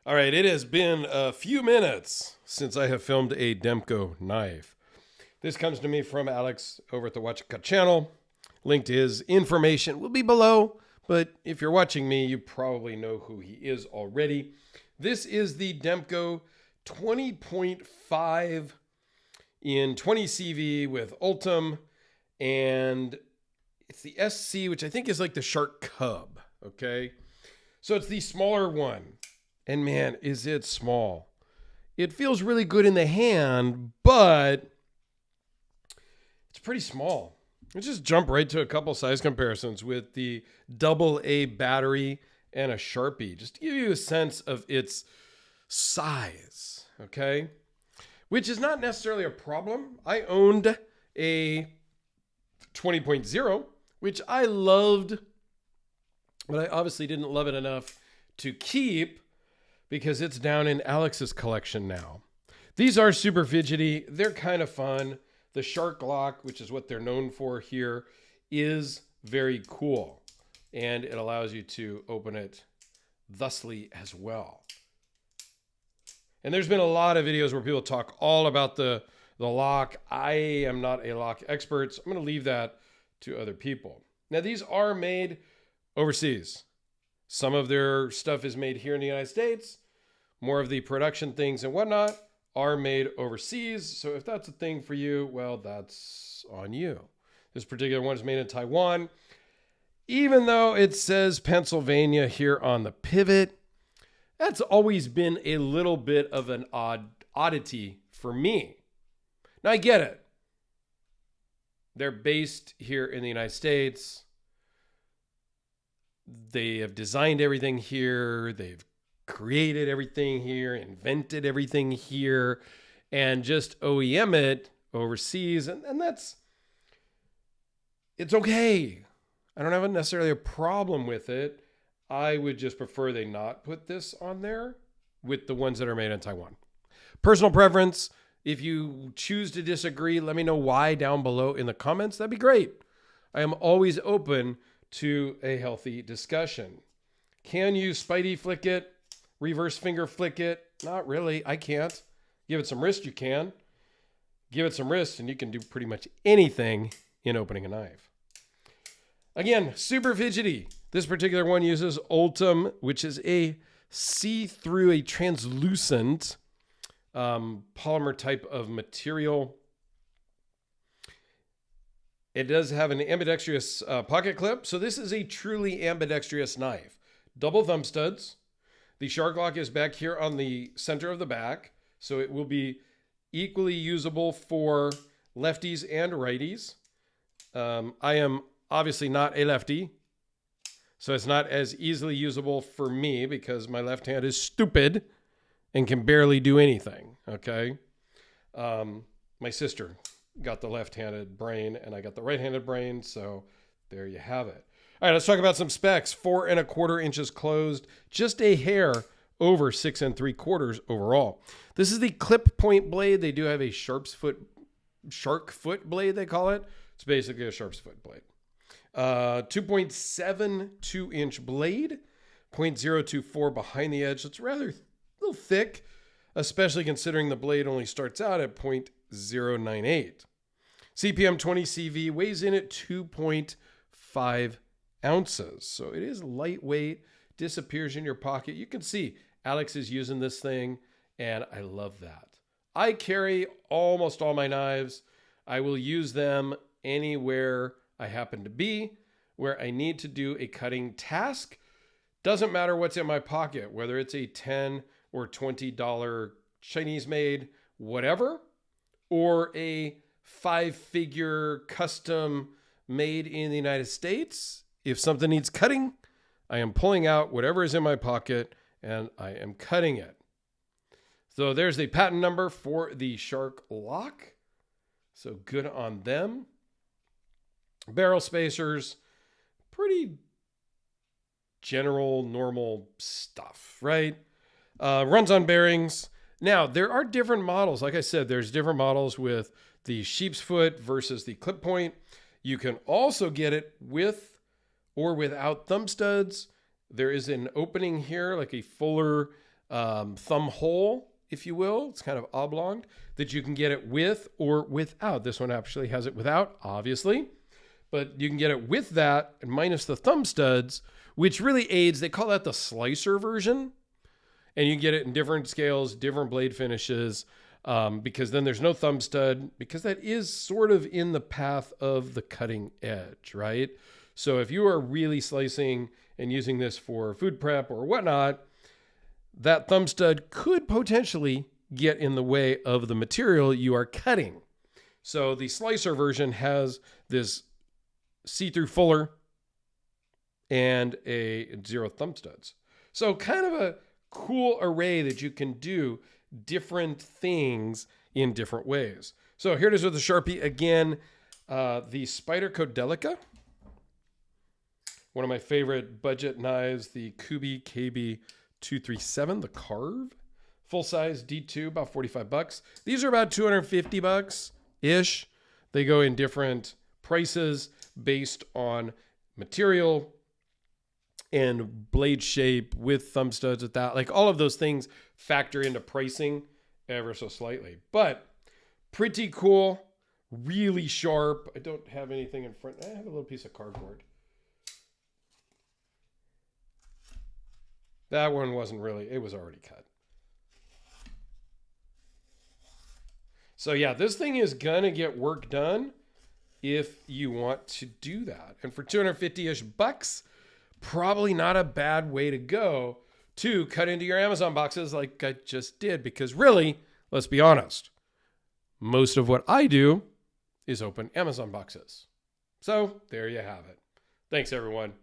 All right, it has been a few minutes since I have filmed a Demko knife. This comes to me from Alex over at the Watch It Cut channel. Link to his information will be below, but if you're watching me, you probably know who he is already. This is the Demko 20.5 in 20 CV with Ultem, and it's the SC, which I think is like the Shark Cub, okay? So it's the smaller one. And man, is it small. It feels really good in the hand, but it's pretty small. Let's just jump right to a couple size comparisons with the AA battery and a Sharpie, just to give you a sense of its size, okay? Which is not necessarily a problem. I owned a 20.0, which I loved, but I obviously didn't love it enough to keep, because it's down in Alex's collection now. These are super fidgety. They're kind of fun. The Shark Lock, which is what they're known for here, is very cool. And it allows you to open it thusly as well. And there's been a lot of videos where people talk all about the lock. I am not a lock expert, so I'm going to leave that to other people. Now, these are made overseas. Some of their stuff is made here in the United States. More of the production things and whatnot are made overseas. So if that's a thing for you, well, that's on you. This particular one is made in Taiwan. Even though it says Pennsylvania here on the pivot, that's always been a little bit of an oddity for me. Now, I get it. They're based here in the United States. They have designed everything here. They've created everything here, invented everything here, and just OEM it overseas. And it's okay. I don't have necessarily a problem with it. I would just prefer they not put this on there with the ones that are made in Taiwan. Personal preference. If you choose to disagree, let me know why down below in the comments. That'd be great. I am always open to a healthy discussion. Can you Spidey flick it? Reverse finger flick it? Not really. I can't. Give it some wrist, you can. Give it some wrist and you can do pretty much anything in opening a knife. Again, super fidgety. This particular one uses Ultem, which is a see-through, a translucent polymer type of material. It does have an ambidextrous pocket clip. So this is a truly ambidextrous knife. Double thumb studs. The Shark Lock is back here on the center of the back. So it will be equally usable for lefties and righties. I am obviously not a lefty. So it's not as easily usable for me because my left hand is stupid and can barely do anything. Okay. My sister got the left-handed brain and I got the right-handed brain. So there you have it. All right, let's talk about some specs. 4 1/4 inches closed, just a hair over 6 3/4 overall. This is the clip point blade. They do have a shark foot blade, they call it. It's basically a shark's foot blade. 2.72 inch blade, 0.024 behind the edge. So it's rather a little thick, especially considering the blade only starts out at 0.098. CPM 20 CV, weighs in at 2.5 ounces. So it is lightweight, disappears in your pocket. You can see Alex is using this thing, and I love that. I carry almost all my knives. I will use them anywhere I happen to be, where I need to do a cutting task. Doesn't matter what's in my pocket, whether it's a $10 or $20 Chinese made, whatever, or a 5-figure custom made in the United States. If something needs cutting, I am pulling out whatever is in my pocket and I am cutting it. So there's the patent number for the Shark Lock. So good on them. Barrel spacers, pretty general, normal stuff, right? Runs on bearings. Now, there are different models. Like I said, there's different models with the sheep's foot versus the clip point. You can also get it with or without thumb studs. There is an opening here, like a fuller thumb hole, if you will. It's kind of oblong, that you can get it with or without. This one actually has it without, obviously, but you can get it with that and minus the thumb studs, which really aids. They call that the slicer version. And you can get it in different scales, different blade finishes, because then there's no thumb stud, because that is sort of in the path of the cutting edge, right? So if you are really slicing and using this for food prep or whatnot, that thumb stud could potentially get in the way of the material you are cutting. So the slicer version has this see-through fuller and a 0 thumb studs. So kind of a cool array that you can do different things in different ways. So here it is with the Sharpie again, the Spyderco Delica. One of my favorite budget knives, the Kubi KB237, the Carve. Full size D2, about 45 bucks. These are about 250 bucks-ish. They go in different prices based on material and blade shape with thumb studs with that. Like all of those things factor into pricing ever so slightly. But pretty cool, really sharp. I don't have anything in front. I have a little piece of cardboard. That one wasn't really, it was already cut. So yeah, this thing is gonna get work done if you want to do that. And for 250-ish bucks, probably not a bad way to go to cut into your Amazon boxes like I just did. Because really, let's be honest, most of what I do is open Amazon boxes. So there you have it. Thanks, everyone.